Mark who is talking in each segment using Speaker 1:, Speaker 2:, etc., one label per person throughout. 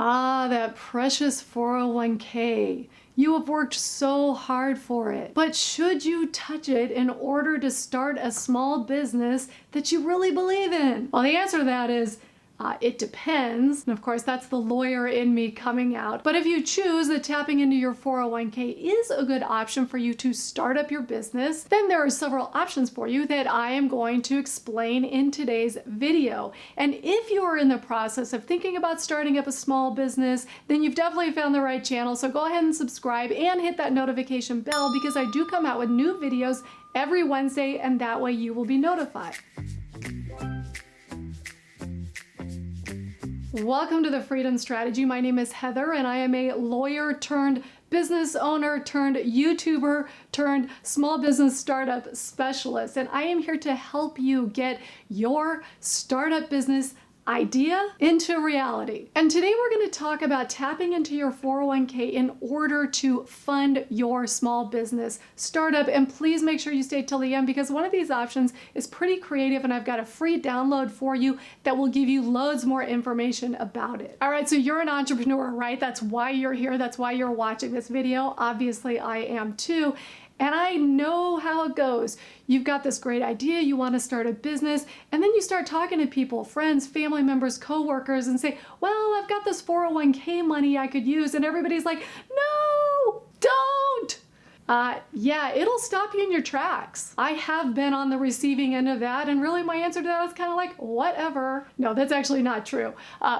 Speaker 1: Ah, that precious 401k. You have worked so hard for it. But should you touch it in order to start a small business that you really believe in? Well, the answer to that is it depends. And of course, that's the lawyer in me coming out. But if you choose that tapping into your 401k is a good option for you to start up your business, then there are several options for you that I am going to explain in today's video. And if you are in the process of thinking about starting up a small business, then you've definitely found the right channel. So go ahead and subscribe and hit that notification bell, because I do come out with new videos every Wednesday, and that way you will be notified. Welcome to the Freedom Strategy. My name is Heather, and I am a lawyer turned business owner turned YouTuber turned small business startup specialist. And I am here to help you get your startup business idea into reality. And today we're going to talk about tapping into your 401k in order to fund your small business startup. And please make sure you stay till the end, because one of these options is pretty creative, and I've got a free download for you that will give you loads more information about it. All right, so you're an entrepreneur, right? That's why you're here. That's why you're watching this video. Obviously, I am too. And I know how it goes. You've got this great idea, you want to start a business, and then you start talking to people, friends, family members, coworkers, and say, well, I've got this 401k money I could use. And everybody's like, no, don't. Yeah, it'll stop you in your tracks. I have been on the receiving end of that, and really my answer to that is kind of like, whatever. No, that's actually not true.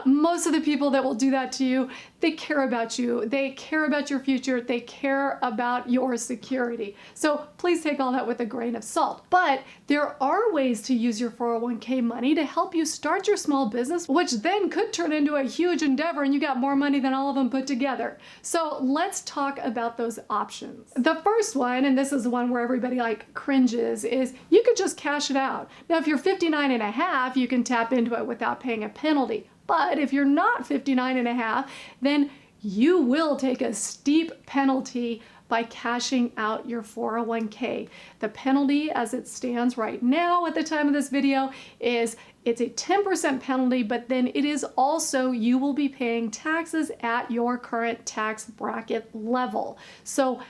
Speaker 1: Most of the people that will do that to you, they care about you. They care about your future. They care about your security. So please take all that with a grain of salt. But there are ways to use your 401k money to help you start your small business, which then could turn into a huge endeavor, and you got more money than all of them put together. So let's talk about those options. The first one, and this is the one where everybody like cringes, is you could just cash it out. Now, if you're 59 and a half, you can tap into it without paying a penalty. But if you're not 59 and a half, then you will take a steep penalty by cashing out your 401k. The penalty as it stands right now at the time of this video is it's a 10% penalty, but then it is also, you will be paying taxes at your current tax bracket level. So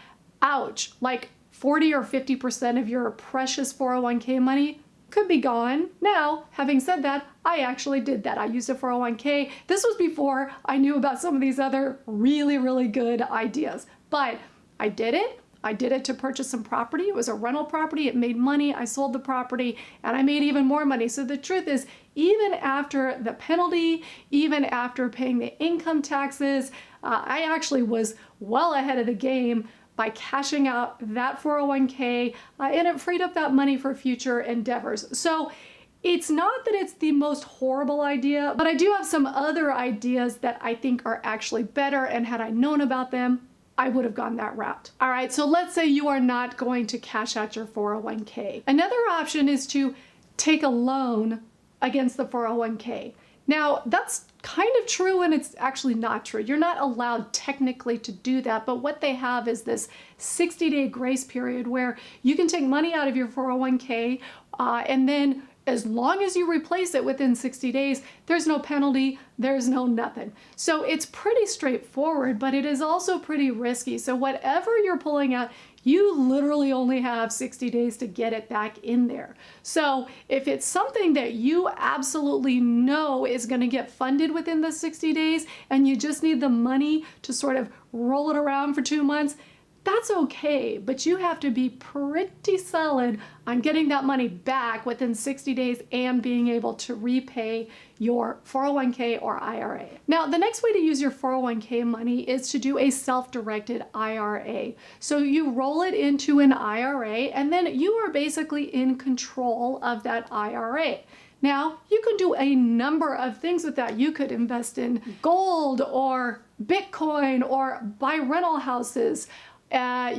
Speaker 1: ouch, like 40 or 50% of your precious 401k money could be gone. Now, having said that, I actually did that. I used a 401k. This was before I knew about some of these other really, really good ideas. But I did it. I did it to purchase some property. It was a rental property. It made money. I sold the property and I made even more money. So the truth is, even after the penalty, even after paying the income taxes, I actually was well ahead of the game by cashing out that 401k, and it freed up that money for future endeavors. So it's not that it's the most horrible idea, but I do have some other ideas that I think are actually better, and had I known about them, I would have gone that route. All right, so let's say you are not going to cash out your 401k. Another option is to take a loan against the 401k. Now, that's kind of true, and it's actually not true. You're not allowed technically to do that, but what they have is this 60-day grace period where you can take money out of your 401k, and then as long as you replace it within 60 days, there's no penalty, there's no nothing. So it's pretty straightforward, but it is also pretty risky. So whatever you're pulling out, you literally only have 60 days to get it back in there. So if it's something that you absolutely know is going to get funded within the 60 days, and you just need the money to sort of roll it around for 2 months, that's okay, but you have to be pretty solid on getting that money back within 60 days and being able to repay your 401k or IRA. Now, the next way to use your 401k money is to do a self-directed IRA. So you roll it into an IRA, and then you are basically in control of that IRA. Now, you can do a number of things with that. You could invest in gold or Bitcoin or buy rental houses.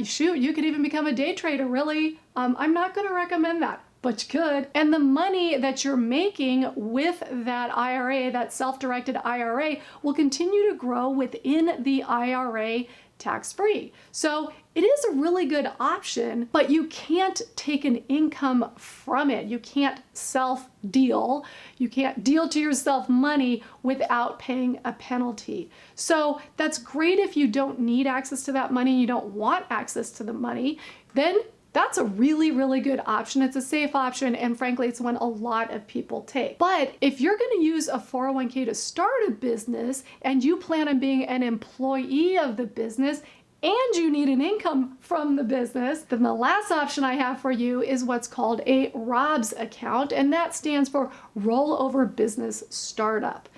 Speaker 1: Shoot, you could even become a day trader, really. I'm not going to recommend that. but you could. And the money that you're making with that IRA, that self-directed IRA, will continue to grow within the IRA tax-free. So it is a really good option, but you can't take an income from it. You can't self-deal. You can't deal to yourself money without paying a penalty. So that's great if you don't need access to that money, you don't want access to the money, then that's a really, really good option. It's a safe option, and frankly, it's one a lot of people take. But if you're gonna use a 401k to start a business and you plan on being an employee of the business and you need an income from the business, then the last option I have for you is what's called a ROBS account, and that stands for Rollover Business Startup.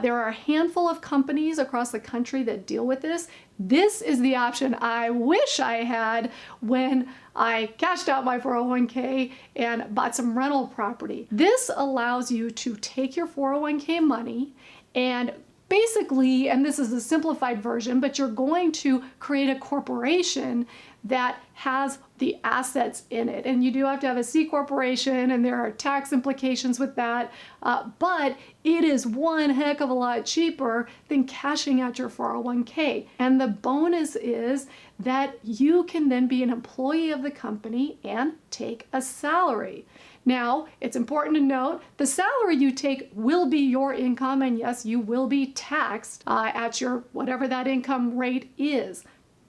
Speaker 1: There are a handful of companies across the country that deal with this. This is the option I wish I had when I cashed out my 401k and bought some rental property. This allows you to take your 401k money and basically, and this is a simplified version, but you're going to create a corporation that has the assets in it. And you do have to have a C corporation, and there are tax implications with that. But it is one heck of a lot cheaper than cashing out your 401k. And the bonus is that you can then be an employee of the company and take a salary. Now, it's important to note the salary you take will be your income, and yes, you will be taxed at your whatever that income rate is.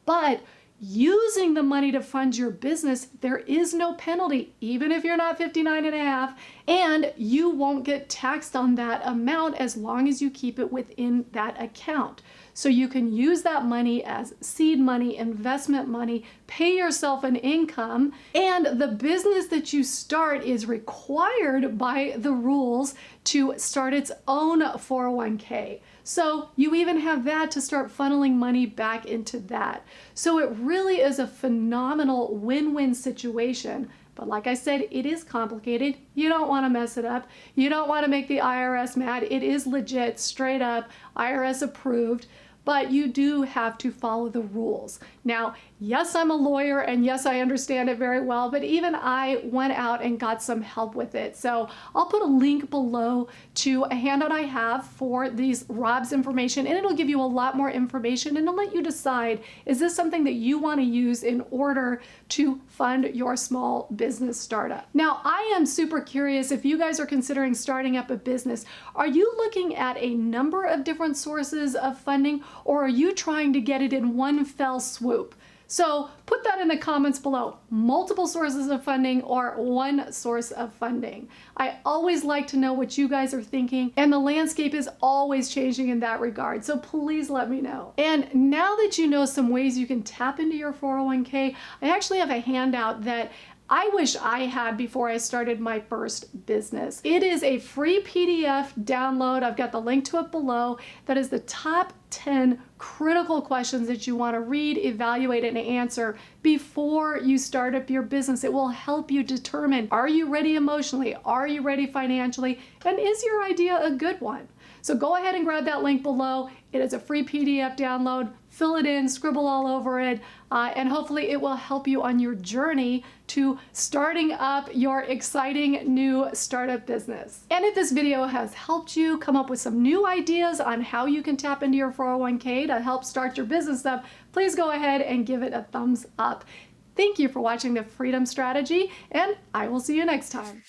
Speaker 1: But using the money to fund your business, there is no penalty, even if you're not 59 and a half, and you won't get taxed on that amount as long as you keep it within that account. So you can use that money as seed money, investment money, pay yourself an income, and the business that you start is required by the rules to start its own 401k. So you even have that to start funneling money back into that. So it really is a phenomenal win-win situation. But like I said, it is complicated. You don't want to mess it up. You don't want to make the IRS mad. It is legit, straight up, IRS approved. But you do have to follow the rules. Now, yes, I'm a lawyer, and yes, I understand it very well, but even I went out and got some help with it. So I'll put a link below to a handout I have for these ROBS information, and it'll give you a lot more information, and it'll let you decide, is this something that you want to use in order to fund your small business startup? Now, I am super curious if you guys are considering starting up a business. Are you looking at a number of different sources of funding, or are you trying to get it in one fell swoop? So put that in the comments below. Multiple sources of funding or one source of funding. I always like to know what you guys are thinking, and the landscape is always changing in that regard. So please let me know. And now that you know some ways you can tap into your 401k, I actually have a handout that I wish I had before I started my first business. It is a free PDF download. I've got the link to it below. That is the top 10 critical questions that you want to read, evaluate, and answer before you start up your business. It will help you determine, are you ready emotionally? Are you ready financially? And is your idea a good one? So go ahead and grab that link below. It is a free PDF download. Fill it in, scribble all over it, and hopefully it will help you on your journey to starting up your exciting new startup business. And if this video has helped you come up with some new ideas on how you can tap into your 401k to help start your business up, please go ahead and give it a thumbs up. Thank you for watching The Freedom Strategy, and I will see you next time.